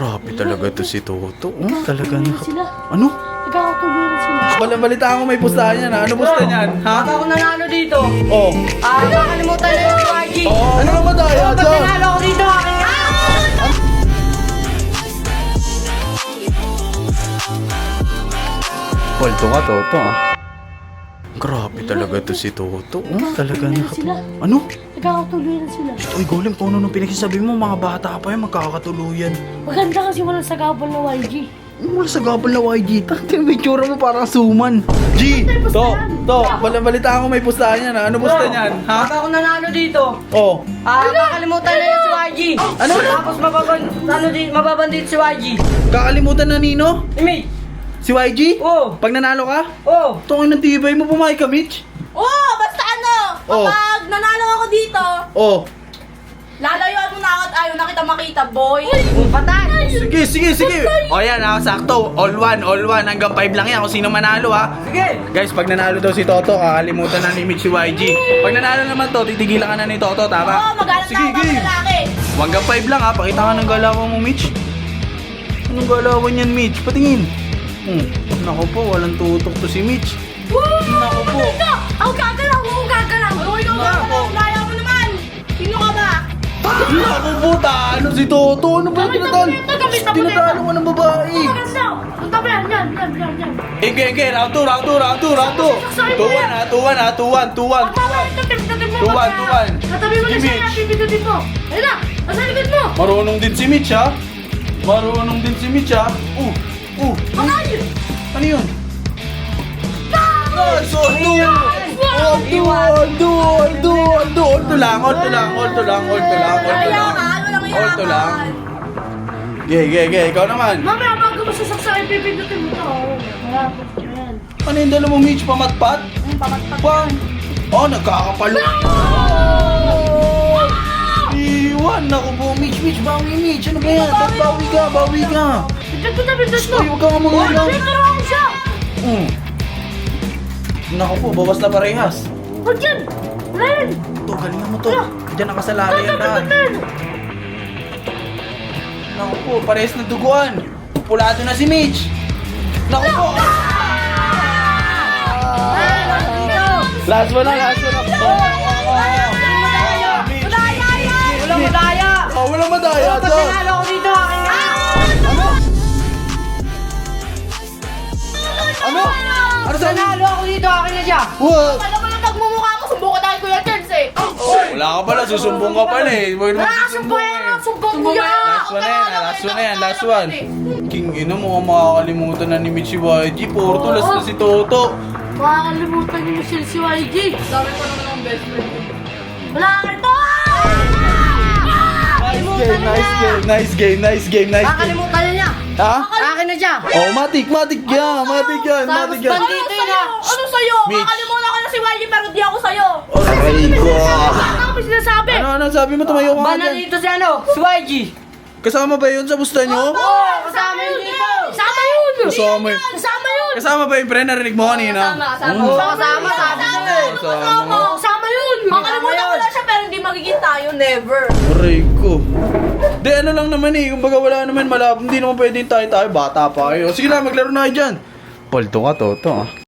Grabe talaga to si Toto. Oh, talaga na. Sila. Ano? Nagkakatuloy na sila. Balita ko may pustahan yan ha. Ano pusta niyan? Ha? Baka ako nanalo dito. Oh. Nakakalimutan na yung YG. Ano naman tayo? Pag nanalo ako dito, akin nga. Palto ka, Toto ah. Grabe talaga to si Toto. Oh, talaga na. Sila. Ano? Nagkakatuloy na sila. Uy, Golem, kung ano nung pinagsasabi mo, mga bata pa yan, magkakatuluyan. Maganda kasi walang sagabal na YG. Wala sa gabal na YG. Tante, may tsura mo parang suman. G! Balita ko may pustahan yan ha. Ano pusta niyan? Ha? Baka ako nanalo dito. Oh. Nakakalimutan na yung si YG. Ano? Tapos mababandit si YG. Kakalimutan na Nino? Imi. Si YG? Oo. Pag nanalo ka? Oo. Tungin ng tibay mo, pumayag ka, Mitch. Basta ano, Oh. kapag nanalo ako dito, Oh. lalayuan mo na ako at ayaw na kita makita, boy. Patay. Sige. O yan ha, sakto. All one. Hanggang 5 lang yan kung sino manalo ha. Sige. Guys, pag nanalo daw si Toto, kakalimutan na ni Mitch si YG. Pag nanalo naman to, titigilan ka na ni Toto, Oo, tama? maghanap na ako ng lalaki. Hanggang 5 lang ha, pakita ka ng galawan mo, Mitch. Anong galawan yan, Mitch? Patingin. Naku po, walang tutok to si Mitch. Naku po. Ako gagalaw. Uy, ikaw gagalaw. Laya mo naman. Sino ka ba? Naku po, talo si Toto. Ano ba yung tinatalo? Tinatalo ka ng babae. Ang tabi yan. Okay, round 2. 2-1 ha, 2-1. 2-1. Katabi mo na Sige, siya, Mitch. pipindutin mo. Ayun na, nasa likod mo. Marunong din si Mitch ha. Patay. Ano yun? Nice! Alto lang. Alto lang. Gay. Ikaw naman. Mamaya bago mo sasaksakin, pipindutin mo to. Malapit yan. Ano yung dala mo, Mitch? Pamatpat? Pang! Oh, nagkakapalo. Iwan! Naku po, Mitch. Bawi, Mitch. Ano ba yan? Bawi ka. Pindot mo. Uy, huwag kang mamulaw. Pero ako siya. Naku po, bawas na parehas. Huwag yan. Ren. Ito, galingan mo to. Diyan nakasalali yan lahat. Naku po, parehas na duguan. Pulado na si Mitch. Naku po. Last one na. Walang madaya. Walang madaya. Pag nanalo ako dito, akin nga. Ano? Ano Pag nanalo ako dito, akin na siya. What? Alam mo lang pagmumukha mo, sumbong ka tayo Kuya Charles eh. Wala ka pala, susumbong ka pala eh. Sumbong mo yan. Last one. King, ino mo makakalimutan na ni Mitch si YG. Porto, last na si Toto. Makakalimutan niyo Michelle si YG. Dami ko naman ang best friend. Wala ka ito! Nice game. Makakalimutan na niya. Ha? Akin na siya. Oh, matik yan. Tapos bandito yun ha. Ano sa'yo? Mitch. Makalimutan ka na si YG pero di ako sa'yo. Aray ko. Ano ba sinasabi? Ano, sabi mo tumayo ka nga Bana dyan. dito si ano? Si YG. Kasama ba yun sa busta nyo? Oo, kasama yun dito. Kasama yun. Kasama yun. Kasama yun. Kasama ba yung pre? Narinig mo kanina? Oo, kasama, sabi niya eh. Kasama. Kasama yun. Makalimutan ko lang siya pero hindi magiging tayo. Never. Aray ko. Di ano lang naman eh, kumbaga wala naman hindi naman pwedeng tayo, bata pa kayo. Sige na, maglaro na kayo dyan. Palto ka, Toto ah.